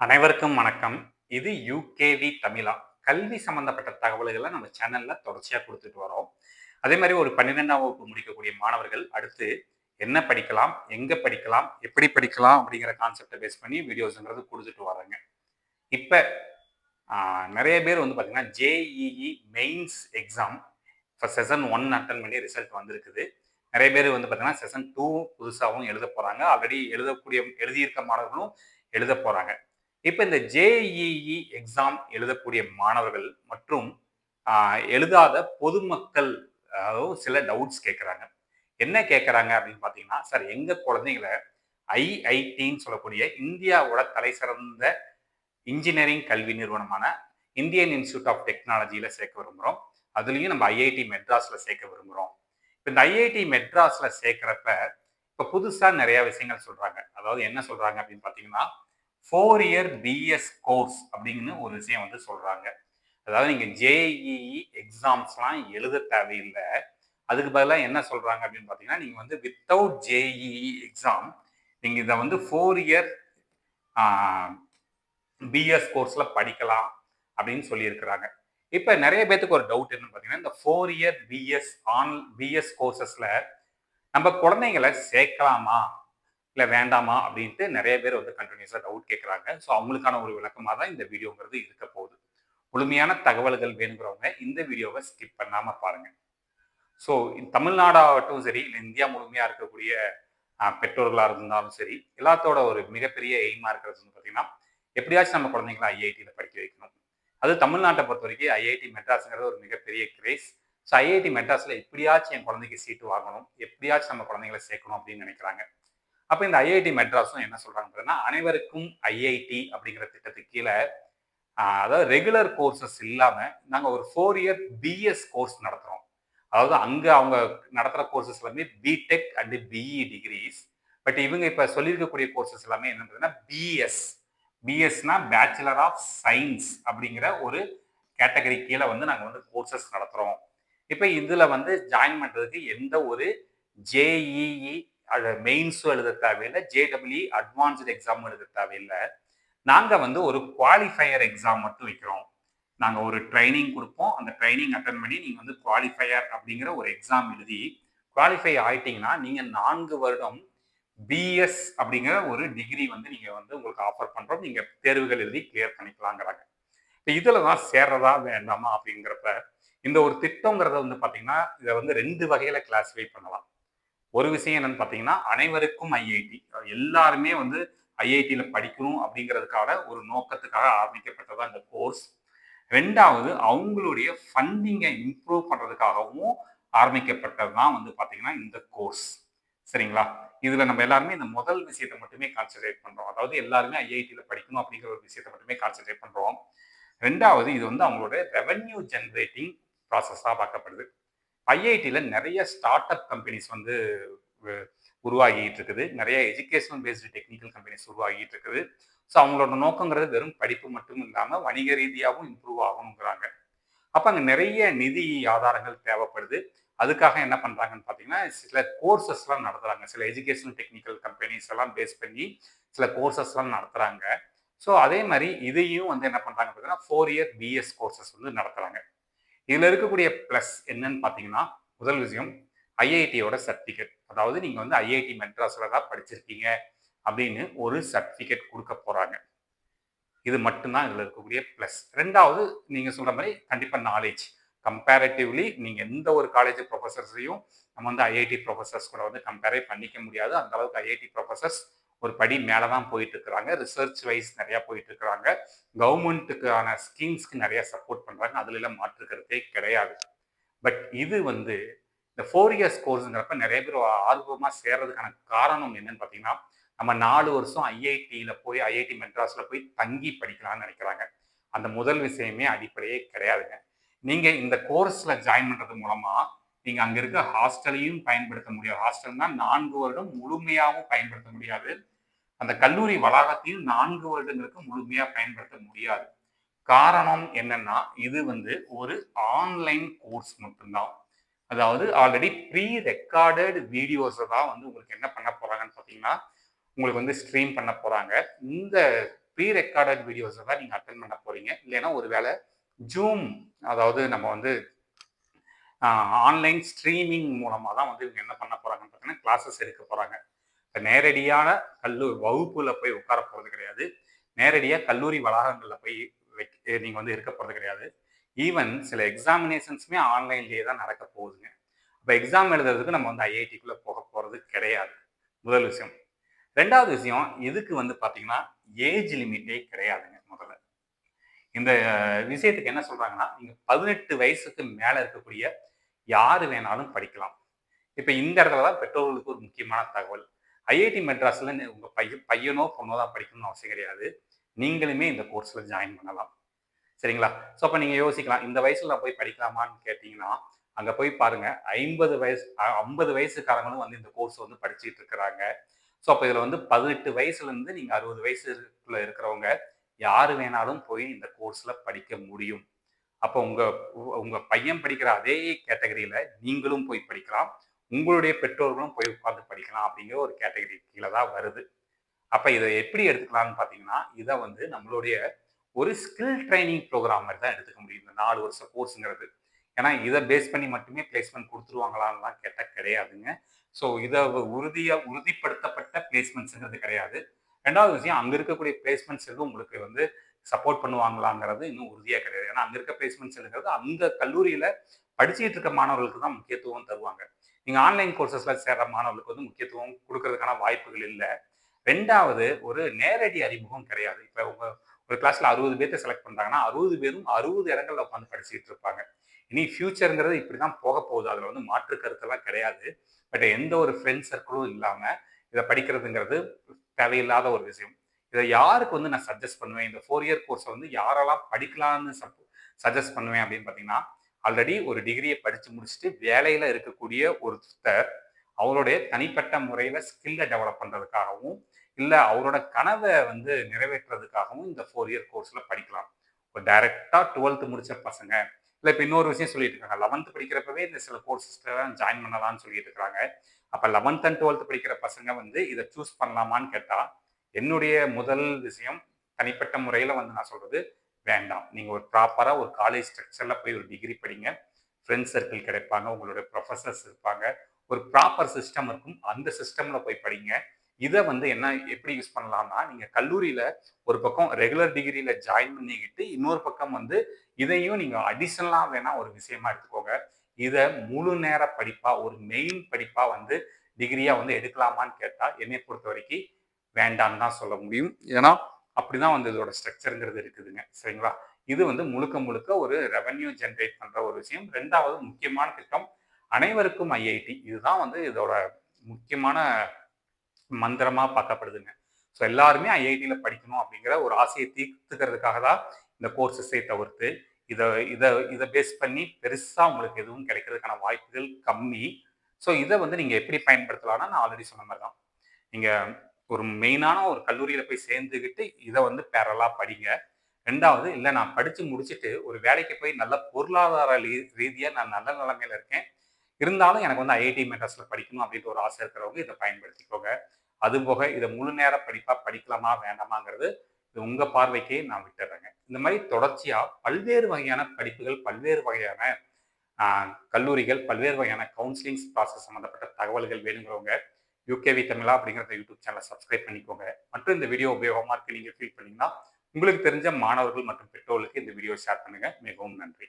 அனைவருக்கும் வணக்கம். இது யுகேவி தமிழா. கல்வி சம்மந்தப்பட்ட தகவல்கள நம்ம சேனல்ல தொடர்ச்சியா குடுத்துட்டு வரோம். அதே மாரி ஒரு 12ஆம் வகுப்பு முடிக்கக்கூடிய மாணவர்கள் அடுத்து என்ன படிக்கலாம்? எங்க படிக்கலாம்? எப்படி படிக்கலாம்? அப்படிங்கிற கான்செப்ட்ட பேஸ் பண்ணி வீடியோஸ்ங்கிறது குடுத்துட்டு வர்றேங்க. இப்ப ஆ நெறைய பேர் வந்து பார்த்தீங்கன்னா, ஜேஇஇ மெயின்ஸ் எக்ஸாம் இப்ப செஷன் 1 அட்டெண்ட் பண்ணி ரிசல்ட் வந்திருக்குது. நெறைய பேர் வந்து பார்த்தீங்கன்னா, செஷன் 2 புதுசாவும் எழுதப் போறாங்க. ஆல்ரெடி எழுதியிருக்க மாணவர்களும் எழுதப் போறாங்க. இப்ப இந்த ஜேஇஇ எக்ஸாம் எழுதக்கூடிய மாணவர்கள் மற்றும் எழுதாத பொதுமக்கள் அதாவது சில டவுட்ஸ் கேட்குறாங்க. என்ன கேட்குறாங்க அப்படின்னு பார்த்தீங்கன்னா, சார் எங்க குழந்தைங்கள ஐஐடின்னு சொல்லக்கூடிய இந்தியாவோட தலைசிறந்த இன்ஜினியரிங் கல்வி நிறுவனமான இந்தியன் இன்ஸ்டிடியூட் ஆஃப் டெக்னாலஜியில சேர்க்க விரும்புறோம். அதுலயும் நம்ம ஐஐடி மெட்ராஸ்ல சேர்க்க விரும்புறோம். இப்ப இந்த ஐஐடி மெட்ராஸ்ல சேர்க்கிறப்ப, இப்ப புதுசா நெறைய விஷயங்கள் சொல்றாங்க. அதாவது என்ன சொல்றாங்க அப்படின்னு பார்த்தீங்கன்னா, 4 இயர் பிஎஸ் கோர்ஸ் அப்படின்னு ஒரு விஷயம் வந்து சொல்றாங்க. அதாவது நீங்க ஜேஇஇ எக்ஸாம்ஸ்லாம் எழுத தேவையில்ல. அதுக்கு பதிலா என்ன சொல்றாங்க அப்படின்னு பார்த்தீங்கன்னா, நீங்க வந்து வித்தவுட் ஜேஇஇ எக்ஸாம் நீங்க இத வந்து 4 இயர் ஆ பிஎஸ் கோர்ஸ்ல படிக்கலாம் அப்படின்னு சொல்லியிருக்கிறாங்க. இப்ப நெறைய பேத்துக்கு ஒரு டவுட் என்னன்னு பார்த்தீங்கன்னா, இந்த 4 இயர் பிஎஸ் கோர்சஸ்ல நம்ம குழந்தைங்கள சேர்க்கலாமா? இல்ல வேண்டாமா? அப்படின்ட்டு நெறைய பேர் வந்து கன்டினியூஸா டவுட் கேட்கறாங்க. ஸோ அவங்களுக்கான ஒரு விளக்கமா தான் இந்த வீடியோங்கிறது இருக்க போகுது. முழுமையான தகவல்கள் வேணுங்கிறவங்க இந்த வீடியோவ ஸ்கிப் பண்ணாம பாருங்க. ஸோ தமிழ்நாடாகட்டும் சரி, இல்ல இந்தியா முழுமையா இருக்கக்கூடிய பெற்றோர்களா இருந்தாலும் சரி, எல்லாத்தோட ஒரு மிகப்பெரிய எய்மா இருக்கிறது வந்து பார்த்தீங்கன்னா, எப்படியாச்சும் நம்ம குழந்தைங்கள ஐஐடியில படிக்க வைக்கணும். அது தமிழ்நாட்ட பொறுத்தவரைக்கும் ஐஐடி மெட்ராஸ்ங்கிறது ஒரு மிகப்பெரிய கிரேஸ். ஸோ ஐஐடி மெட்ராஸ்ல எப்படியாச்சும் என் குழந்தைக்கு சீட்டு வாங்கணும், எப்படியாச்சும் நம்ம குழந்தைங்கள சேர்க்கணும் அப்படின்னு நினைக்கிறாங்க. அப்ப இந்த ஐஐடி மெட்ராஸும் என்ன சொல்றாங்க பார்த்தீங்கன்னா, அனைவருக்கும் ஐஐடி அப்படிங்கிற திட்டத்துக்கு கீழ அதாவது ரெகுலர் கோர்சஸ் இல்லாம நாங்க ஒரு 4 இயர் பிஎஸ் கோர்ஸ் நடத்துறோம். அதாவது அங்க அவங்க நடத்துற கோர்சஸ் எல்லாமே BTech and BE degrees. But இவங்க இப்ப சொல்லியிருக்கக்கூடிய கோர்சஸ் எல்லாமே என்ன பார்த்தீங்கன்னா பிஎஸ். பிஎஸ்னா பேச்சுலர் ஆஃப் சயின்ஸ் அப்படிங்கிற ஒரு கேட்டகரி கீழ வந்து நாங்க வந்து கோர்சஸ் நடத்துறோம். இப்ப இதுல வந்து ஜாயின் பண்றதுக்கு எந்த ஒரு ஜேஇஇ மெயின்ஸும் எழுத தேவையில்லை, ஜேஇஇ அட்வான்ஸ்டு எக்ஸாமும் எழுத தேவையில்லை. நாங்க வந்து ஒரு குவாலிஃபையர் எக்ஸாம் மட்டும் வைக்கிறோம். நாங்க ஒரு ட்ரெய்னிங் குடுப்போம். அந்த ட்ரெய்னிங் அட்டெண்ட் பண்ணி நீங்க வந்து குவாலிஃபையர் அப்படிங்கிற ஒரு எக்ஸாம் எழுதி குவாலிஃபை ஆயிட்டீங்கன்னா, நீங்க 4 வருடம் பிஎஸ் அப்படிங்கிற ஒரு டிகிரி வந்து நீங்க வந்து உங்களுக்கு ஆஃபர் பண்றோம். நீங்க தேர்வுகள் எழுதி கிளியர் பண்ணிக்கலாங்கிறாங்க. இப்ப இதுல தான் சேர்றதா வேண்டாமா அப்படிங்கிறப்ப, இந்த ஒரு திட்டம்ங்கிறத வந்து பார்த்தீங்கன்னா, இத வந்து 2 வகையில கிளாசிஃபை பண்ணலாம். ஒரு விஷயம் என்னன்னு பார்த்தீங்கன்னா, அனைவருக்கும் ஐஐடி. எல்லாருமே வந்து ஐஐடியில படிக்கணும் அப்படிங்கிறதுக்காக ஒரு நோக்கத்துக்காக ஆரம்பிக்கப்பட்டது தான் இந்த கோர்ஸ். 2வது அவங்களுடைய ஃபண்டிங்கை இம்ப்ரூவ் பண்றதுக்காகவும் ஆரம்பிக்கப்பட்டது தான் வந்து பார்த்தீங்கன்னா, இந்த கோர்ஸ். சரிங்களா? இதுல நம்ம எல்லாருமே இந்த முதல் விஷயத்த மட்டுமே கான்சன்ட்ரேட் பண்றோம். அதாவது எல்லாருமே ஐஐடியில படிக்கணும் அப்படிங்கிற ஒரு விஷயத்த மட்டுமே கான்சன்ட்ரேட் பண்றோம். 2வது இது வந்து அவங்களோட ரெவென்யூ ஜெனரேட்டிங் ப்ராசஸா பார்க்கப்படுது. ஐஐடியில நெறைய ஸ்டார்ட் அப் கம்பெனிஸ் வந்து வ உருவாகிட்டு இருக்குது. நெறைய எஜுகேஷனல் பேஸ்டு டெக்னிக்கல் கம்பெனிஸ் உருவாகிட்டு இருக்குது. ஸோ அவங்களோட நோக்கங்கிறது வெறும் படிப்பு மட்டும் இல்லாம வணிக ரீதியாவும் இம்ப்ரூவ் ஆகணுங்கிறாங்க. அப்ப அங்க நெறைய நிதி ஆதாரங்கள் தேவைப்படுது. அதுக்காக என்ன பண்றாங்கன்னு பார்த்தீங்கன்னா, சில கோர்சஸ்லாம் நடத்துறாங்க. சில எஜுகேஷனல் டெக்னிக்கல் கம்பெனிஸ் எல்லாம் பேஸ் பண்ணி சில கோர்சஸ்லாம் நடத்துறாங்க. ஸோ அதே மாரி இதையும் வந்து என்ன பண்றாங்க பார்த்தீங்கன்னா, 4 இயர் பிஎஸ் கோர்சஸ் வந்து நடத்துறாங்க. இதுல இருக்கக்கூடிய பிளஸ் என்னன்னு பார்த்தீங்கன்னா, முதல் விஷயம் ஐஐடியோட சர்டிஃபிகேட். அதாவது நீங்க வந்து ஐஐடி மெட்ராஸ்ல தான் படிச்சிருக்கீங்க அப்படின்னு ஒரு சர்டிஃபிகேட் குடுக்க போறாங்க. இது மட்டும் தான் இதுல இருக்கக்கூடிய பிளஸ். 2வது நீங்க சொல்ற மாரி கண்டிப்பா நாலேட்ஜ். கம்பேரேட்டிவ்லி நீங்க எந்த ஒரு காலேஜ் புரொஃபசர்ஸையும் நம்ம வந்து ஐஐடி புரொஃபசர்ஸ் கூட வந்து கம்பேரே பண்ணிக்க முடியாது. அந்த அளவுக்கு ஐஐடி புரொஃபசர்ஸ் ஒரு படி மேல தான் போயிட்டு இருக்கிறாங்க. ரிசர்ச் வைஸ் நெறைய போயிட்டு இருக்கிறாங்க. கவர்மெண்ட்டுக்கான ஸ்கீம்ஸ்க்கு நெறைய சப்போர்ட் பண்றாங்க. அதுல எல்லாம் மாற்று கருத்தே கிடையாது. பட் இது வந்து இந்த 4 இயர்ஸ் கோர்ஸ்ங்கிறப்ப நெறைய பேர் ஆர்வமா சேர்றதுக்கான காரணம் என்னன்னு பார்த்தீங்கன்னா, நம்ம 4 வருஷம் ஐஐடியில போய் ஐஐடி மெட்ராஸ்ல போய் தங்கி படிக்கலாம்னு நெனைக்கிறாங்க. அந்த முதல் விஷயமே அடிப்படையே கிடையாதுங்க. நீங்க இந்த கோர்ஸ்ல ஜாயின் பண்றது மூலமா, நீங்க அங்க இருக்க ஹாஸ்டலையும் பயன்படுத்த முடியாது. ஹாஸ்டல்னா 4 வருடம் முழுமையாவும் பயன்படுத்த முடியாது. அந்த கல்லூரி வளாகத்தையும் 4 வருடங்களுக்கு முழுமையா பயன்படுத்த முடியாது. காரணம் என்னன்னா, இது வந்து ஒரு ஆன்லைன் கோர்ஸ் மட்டும்தான். அதாவது ஆல்ரெடி ப்ரீ ரெக்கார்டட் வீடியோஸ தான் வந்து உங்களுக்கு என்ன பண்ண போறாங்கன்னு பார்த்தீங்கன்னா, உங்களுக்கு வந்து ஸ்ட்ரீம் பண்ண போறாங்க. இந்த ப்ரீ ரெக்கார்டட் வீடியோஸை தான் நீங்கள் அட்டன் பண்ண போறீங்க. இல்லைன்னா ஒரு வேளை ஜூம், அதாவது நம்ம வந்து ஆன்லைன் ஸ்ட்ரீமிங் மூலமாக தான் வந்து இவங்க என்ன பண்ண போறாங்கன்னு பார்த்தீங்கன்னா கிளாஸஸ் எடுக்க போறாங்க. இப்போ நேரடியான வகுப்புல போய் உட்கார போறது கிடையாது. நேரடியாக கல்லூரி வளாகங்களில் போய் நீங்கள் வந்து இருக்க போறது கிடையாது. ஈவன் சில எக்ஸாமினேஷன்ஸுமே ஆன்லைன்லேயே தான் நடக்க போகுதுங்க. இப்போ எக்ஸாம் எழுதுறதுக்கு நம்ம வந்து ஐஐடிக்குள்ளே போக போகிறது கிடையாது. முதல் விஷயம். ரெண்டாவது விஷயம், இதுக்கு வந்து பார்த்தீங்கன்னா ஏஜ் லிமிட்டே கிடையாதுங்க. முதல்ல இந்த விஷயத்துக்கு என்ன சொல்றாங்கன்னா, நீங்க 18 வயசுக்கு மேல இருக்கக்கூடிய யாரு வேணாலும் படிக்கலாம். இப்ப இந்த இடத்துல தான் பெற்றோர்களுக்கு ஒரு முக்கியமான தகவல். ஐஐடி மெட்ராஸ்ல உங்க பையனோ பொண்ணோ தான் படிக்கணும்னு அவசியம் கிடையாது. நீங்களுமே இந்த கோர்ஸ்ல ஜாயின் பண்ணலாம். சரிங்களா? ஸோ அப்ப நீங்க யோசிக்கலாம், இந்த வயசுல நான் போய் படிக்கலாமான்னு கேட்டீங்கன்னா, அங்க போய் பாருங்க 50 வயசுக்காரங்களும் வந்து இந்த கோர்ஸ் வந்து படிச்சுட்டு இருக்கிறாங்க. ஸோ அப்ப இதுல வந்து 18 வயசுல இருந்து நீங்க 60 வயசுக்குள்ள இருக்கிறவங்க யாரு வேணாலும் போய் இந்த கோர்ஸ்ல படிக்க முடியும். அப்போ உங்க உங்க பையன் படிக்கிற அதே கேட்டகரியில நீங்களும் போய் படிக்கலாம். உங்களுடைய பெற்றோர்களும் போய் உட்கார்ந்து படிக்கலாம் அப்படிங்கிற ஒரு கேட்டகரி கீழ தான் வருது. அப்ப இத எப்படி எடுத்துக்கலாம்னு பார்த்தீங்கன்னா, இத வந்து நம்மளுடைய ஒரு ஸ்கில் ட்ரெய்னிங் ப்ரோகிராம் மாரி தான் எடுத்துக்க முடியும். இந்த 4 வருஷ கோர்ஸ்ங்கிறது. ஏன்னா, இத பேஸ் பண்ணி மட்டுமே பிளேஸ்மென்ட் குடுத்துருவாங்களான்லாம் கேட்டா கிடையாதுங்க. ஸோ இத உறுதிப்படுத்தப்பட்ட பிளேஸ்மெண்ட்ஸ்ங்கிறது கிடையாது. 2வது விஷயம், அங்க இருக்கக்கூடிய பிளேஸ்மெண்ட்ஸ் எதுவும் உங்களுக்கு வந்து சப்போர்ட் பண்ணுவாங்களாங்கிறது இன்னும் உறுதியா கிடையாது. ஏன்னா, அங்க இருக்க பிளேஸ்மெண்ட்ஸ்ங்கிறது அந்த கல்லூரியில படிச்சுட்டு இருக்க மாணவர்களுக்கு தான் முக்கியத்துவம் தருவாங்க. நீங்க ஆன்லைன் கோர்சஸ்ல சேர்ற மாணவர்களுக்கு வந்து முக்கியத்துவம் குடுக்கறதுக்கான வாய்ப்புகள் இல்ல. 2வது ஒரு நேரடி அறிமுகம் கிடையாது. இப்ப ஒரு கிளாஸ்ல 60 பேத்த செலக்ட் பண்றாங்கன்னா, 60 பேரும் 60 இடங்கள்ல உட்கார்ந்து படிச்சுட்டு இருப்பாங்க. இனி ஃபியூச்சர்ங்கிறது இப்படிதான் போக போகுது. அதுல வந்து மாற்று கருத்தெல்லாம் கிடையாது. பட் எந்த ஒரு ஃப்ரெண்ட் சர்க்கிளும் இல்லாம இத படிக்கிறதுங்கிறது தேவையில்லாத ஒரு விஷயம். இத யாருக்கு வந்து நான் சஜெஸ்ட் பண்ணுவேன்? இந்த 4 இயர் கோர்ஸ வந்து யாரெல்லாம் படிக்கலாம்னு சஜெஸ்ட் பண்ணுவேன் அப்படின்னு பார்த்தீங்கன்னா, ஆல்ரெடி ஒரு டிகிரிய படிச்சு முடிச்சுட்டு வேலையில இருக்கக்கூடிய ஒருத்தர், அவருடைய தனிப்பட்ட முறையில ஸ்கில்ல டெவலப் பண்றதுக்காகவும், இல்ல அவரோட கனவ வந்து நிறைவேற்றுறதுக்காகவும் இந்த 4 இயர் கோர்ஸ்ல படிக்கலாம். இப்போ டைரக்ட்டா 12th முடிச்ச பசங்க, இல்ல இப்ப இன்னொரு விஷயம் சொல்லிட்டு இருக்காங்க. 11th படிக்கிறப்பவே இந்த சில கோர்ஸஸ்ல ஜாயின் பண்ணலாம்னு சொல்லிட்டு இருக்காங்க. அப்ப 11th அண்ட் 12th படிக்கிற பசங்க வந்து இத சூஸ் பண்ணலாமான்னு கேட்டா, என்னுடைய முதல் விஷயம் தனிப்பட்ட முறையில வந்து நான் சொல்றது வேண்டாம். நீங்க ஒரு ப்ராப்பரா ஒரு காலேஜ் ஸ்ட்ரக்சர்ல போய் ஒரு டிகிரி படிங்க. ஃப்ரெண்ட்ஸ் சர்க்கிள் கிடைப்பாங்க. உங்களுடைய ப்ரொஃபசர்ஸ் இருப்பாங்க. ஒரு ப்ராப்பர் சிஸ்டம் இருக்கும். அந்த சிஸ்டம்ல போய் படிங்க. இத வந்து எப்படி யூஸ் பண்ணலாம்னா, நீங்க கல்லூரியில ஒரு பக்கம் ரெகுலர் டிகிரில ஜாயின் பண்ணிக்கிட்டு, இன்னொரு பக்கம் வந்து இதையும் நீங்க அடிஷனலா வேணா ஒரு விஷயமா எடுத்துக்கோங்க. இத முழு நேர படிப்பா, ஒரு மெயின் படிப்பா வந்து டிகிரியா வந்து எடுக்கலாமான்னு கேட்டா, என்னைய பொறுத்தவரைக்கும் வேண்டான்னு தான் சொல்ல முடியும். ஏன்னா, அப்படிதான் வந்து இதோட ஸ்ட்ரக்சர்ங்கிறது இருக்குதுங்க. சரிங்களா? இது வந்து முழுக்க முழுக்க ஒரு ரெவென்யூ ஜெனரேட் பண்ற ஒரு விஷயம். 2வது முக்கியமான திட்டம் அனைவருக்கும் ஐஐடி. இதுதான் வந்து இதோட முக்கியமான மந்திரமா பார்க்கப்படுதுங்க. ஸோ எல்லாருமே ஐஐடியில படிக்கணும் அப்படிங்கிற ஒரு ஆசையை தீர்த்துக்கிறதுக்காக தான் இந்த கோர்சஸே தவிர்த்து, இத இத இத பேஸ் பண்ணி பெருசா உங்களுக்கு எதுவும் கிடைக்கிறதுக்கான வாய்ப்புகள் கம்மி. ஸோ இத வந்து நீங்க எப்படி பயன்படுத்தலாம்னா, நான் ஆல்ரெடி சொன்ன மாரி தான். நீங்க ஒரு மெயினான ஒரு கல்லூரியில போய் சேர்ந்துகிட்டு, இத வந்து பேரலலா படிங்க. 2வது இல்ல நான் படிச்சு முடிச்சுட்டு ஒரு வேலைக்கு போய் நல்ல பொருளாதார ரீதியா நான் நல்ல நிலைமையில இருக்கேன். இருந்தாலும் எனக்கு வந்து ஐஐடி மெட்ராஸ்ல படிக்கணும் அப்படின்ற ஒரு ஆசை இருக்கிறவங்க இத பயன்படுத்திக்கோங்க. அதுபோக இத முழு நேர படிப்பா படிக்கலாமா வேண்டாமாங்கிறது இது உங்க பார்வைக்கே நான் விட்டுர்றேங்க. இந்த மாரி தொடர்ச்சியா பல்வேறு வகையான படிப்புகள், பல்வேறு வகையான அ கல்லூரிகள், பல்வேறு வகையான கவுன்சிலிங் ப்ராசஸ் சம்மந்தப்பட்ட தகவல்கள் வேணுங்கிறவங்க, யுகேவி தமிழா அப்படிங்கிற யூடியூப் சேனலை சப்ஸ்கிரைப் பண்ணிக்கோங்க. மற்றும் இந்த வீடியோ உபயோகமா இருக்கு நீங்க ஃபீல் பண்ணீங்கன்னா, உங்களுக்கு தெரிஞ்ச மாணவர்கள் மற்றும் பெற்றோர்களுக்கு இந்த வீடியோ ஷேர் பண்ணுங்க. மிகவும் நன்றி.